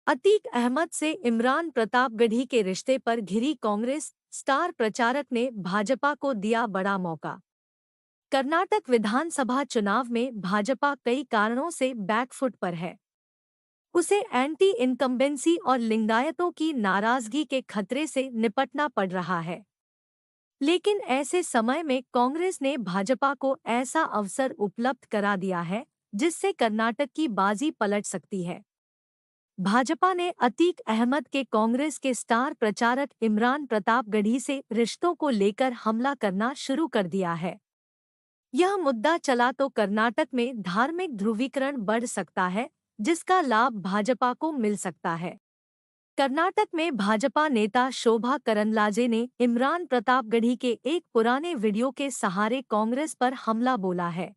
अतीक अहमद से इमरान प्रतापगढ़ी के रिश्ते पर घिरी कांग्रेस, स्टार प्रचारक ने भाजपा को दिया बड़ा मौका। कर्नाटक विधानसभा चुनाव में भाजपा कई कारणों से बैकफुट पर है। उसे एंटी इनकम्बेंसी और लिंगायतों की नाराजगी के खतरे से निपटना पड़ रहा है। लेकिन ऐसे समय में कांग्रेस ने भाजपा को ऐसा अवसर उपलब्ध करा दिया है जिससे कर्नाटक की बाजी पलट सकती है। भाजपा ने अतीक अहमद के कांग्रेस के स्टार प्रचारक इमरान प्रतापगढ़ी से रिश्तों को लेकर हमला करना शुरू कर दिया है। यह मुद्दा चला तो कर्नाटक में धार्मिक ध्रुवीकरण बढ़ सकता है, जिसका लाभ भाजपा को मिल सकता है। कर्नाटक में भाजपा नेता शोभा करंदलाजे ने इमरान प्रतापगढ़ी के एक पुराने वीडियो के सहारे कांग्रेस पर हमला बोला है।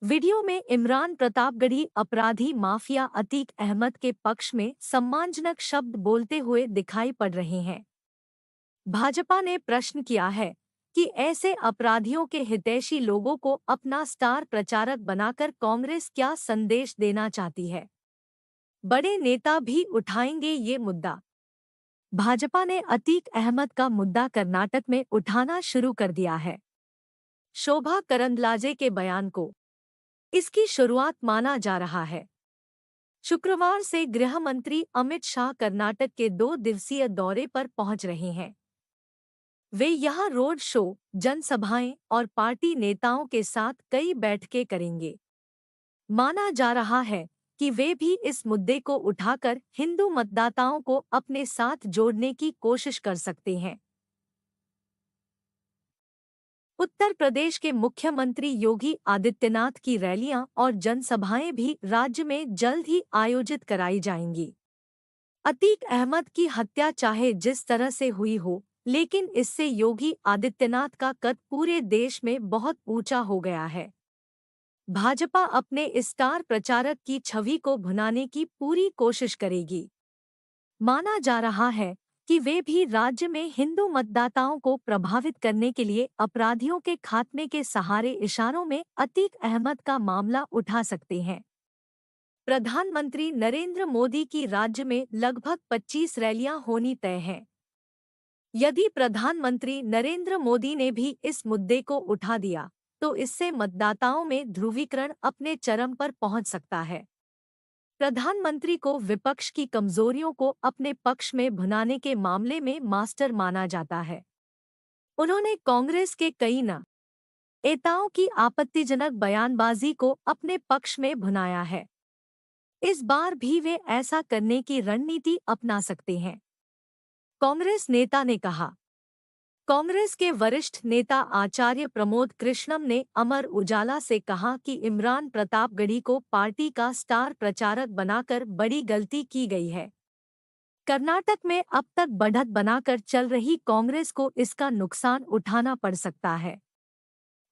वीडियो में इमरान प्रतापगढ़ी अपराधी माफिया अतीक अहमद के पक्ष में सम्मानजनक शब्द बोलते हुए दिखाई पड़ रहे हैं। भाजपा ने प्रश्न किया है कि ऐसे अपराधियों के हितैषी लोगों को अपना स्टार प्रचारक बनाकर कांग्रेस क्या संदेश देना चाहती है। बड़े नेता भी उठाएंगे ये मुद्दा। भाजपा ने अतीक अहमद का मुद्दा कर्नाटक में उठाना शुरू कर दिया है। शोभा करंदलाजे के बयान को इसकी शुरुआत माना जा रहा है। शुक्रवार से गृह मंत्री अमित शाह कर्नाटक के 2 दिवसीय दौरे पर पहुंच रहे हैं। वे यहां रोड शो, जनसभाएं और पार्टी नेताओं के साथ कई बैठकें करेंगे। माना जा रहा है कि वे भी इस मुद्दे को उठाकर हिंदू मतदाताओं को अपने साथ जोड़ने की कोशिश कर सकते हैं। उत्तर प्रदेश के मुख्यमंत्री योगी आदित्यनाथ की रैलियां और जनसभाएं भी राज्य में जल्द ही आयोजित कराई जाएंगी। अतीक अहमद की हत्या चाहे जिस तरह से हुई हो, लेकिन इससे योगी आदित्यनाथ का कद पूरे देश में बहुत ऊंचा हो गया है। भाजपा अपने स्टार प्रचारक की छवि को भुनाने की पूरी कोशिश करेगी। माना जा रहा है कि वे भी राज्य में हिंदू मतदाताओं को प्रभावित करने के लिए अपराधियों के खात्मे के सहारे इशारों में अतीक अहमद का मामला उठा सकते हैं। प्रधानमंत्री नरेंद्र मोदी की राज्य में लगभग 25 रैलियां होनी तय हैं। यदि प्रधानमंत्री नरेंद्र मोदी ने भी इस मुद्दे को उठा दिया, तो इससे मतदाताओं में ध्रुवीकरण अपने चरम पर पहुंच सकता है। प्रधानमंत्री को विपक्ष की कमजोरियों को अपने पक्ष में भुनाने के मामले में मास्टर माना जाता है। उन्होंने कांग्रेस के कई नेताओं की आपत्तिजनक बयानबाजी को अपने पक्ष में भुनाया है। इस बार भी वे ऐसा करने की रणनीति अपना सकते हैं। कांग्रेस नेता ने कहा। कांग्रेस के वरिष्ठ नेता आचार्य प्रमोद कृष्णम ने अमर उजाला से कहा कि इमरान प्रतापगढ़ी को पार्टी का स्टार प्रचारक बनाकर बड़ी गलती की गई है। कर्नाटक में अब तक बढ़त बनाकर चल रही कांग्रेस को इसका नुकसान उठाना पड़ सकता है।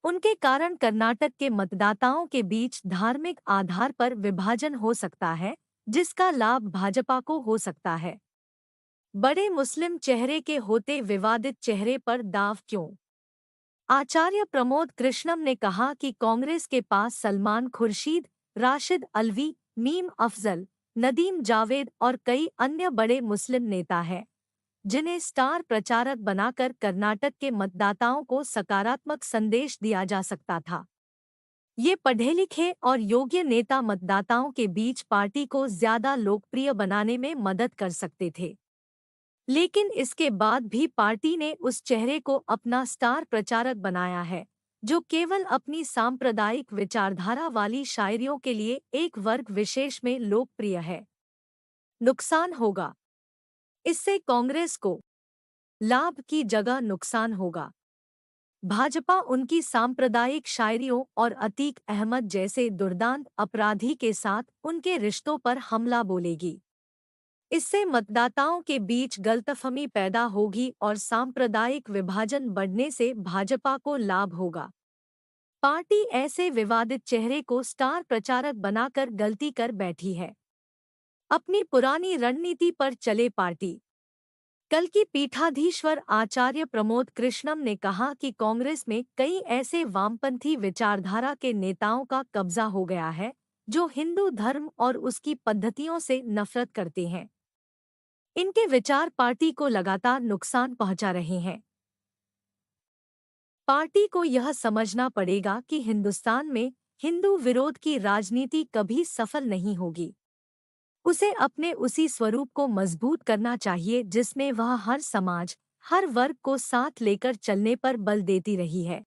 उनके कारण कर्नाटक के मतदाताओं के बीच धार्मिक आधार पर विभाजन हो सकता है, जिसका लाभ भाजपा को हो सकता है। बड़े मुस्लिम चेहरे के होते विवादित चेहरे पर दाव क्यों? आचार्य प्रमोद कृष्णम ने कहा कि कांग्रेस के पास सलमान खुर्शीद, राशिद अल्वी, मीम अफजल, नदीम जावेद और कई अन्य बड़े मुस्लिम नेता हैं, जिन्हें स्टार प्रचारक बनाकर कर्नाटक के मतदाताओं को सकारात्मक संदेश दिया जा सकता था। ये पढ़े लिखे और योग्य नेता मतदाताओं के बीच पार्टी को ज्यादा लोकप्रिय बनाने में मदद कर सकते थे। लेकिन इसके बाद भी पार्टी ने उस चेहरे को अपना स्टार प्रचारक बनाया है, जो केवल अपनी सांप्रदायिक विचारधारा वाली शायरियों के लिए एक वर्ग विशेष में लोकप्रिय है। नुकसान होगा। इससे कांग्रेस को लाभ की जगह नुकसान होगा। भाजपा उनकी सांप्रदायिक शायरियों और अतीक अहमद जैसे दुर्दांत अपराधी के साथ उनके रिश्तों पर हमला बोलेगी। इससे मतदाताओं के बीच गलतफहमी पैदा होगी और सांप्रदायिक विभाजन बढ़ने से भाजपा को लाभ होगा। पार्टी ऐसे विवादित चेहरे को स्टार प्रचारक बनाकर गलती कर बैठी है। अपनी पुरानी रणनीति पर चले पार्टी। कल की पीठाधीश्वर आचार्य प्रमोद कृष्णम ने कहा कि कांग्रेस में कई ऐसे वामपंथी विचारधारा के नेताओं का कब्जा हो गया है, जो हिंदू धर्म और उसकी पद्धतियों से नफरत करते हैं। इनके विचार पार्टी को लगातार नुकसान पहुंचा रहे हैं। पार्टी को यह समझना पड़ेगा कि हिंदुस्तान में हिंदू विरोध की राजनीति कभी सफल नहीं होगी। उसे अपने उसी स्वरूप को मजबूत करना चाहिए जिसमें वह हर समाज, हर वर्ग को साथ लेकर चलने पर बल देती रही है।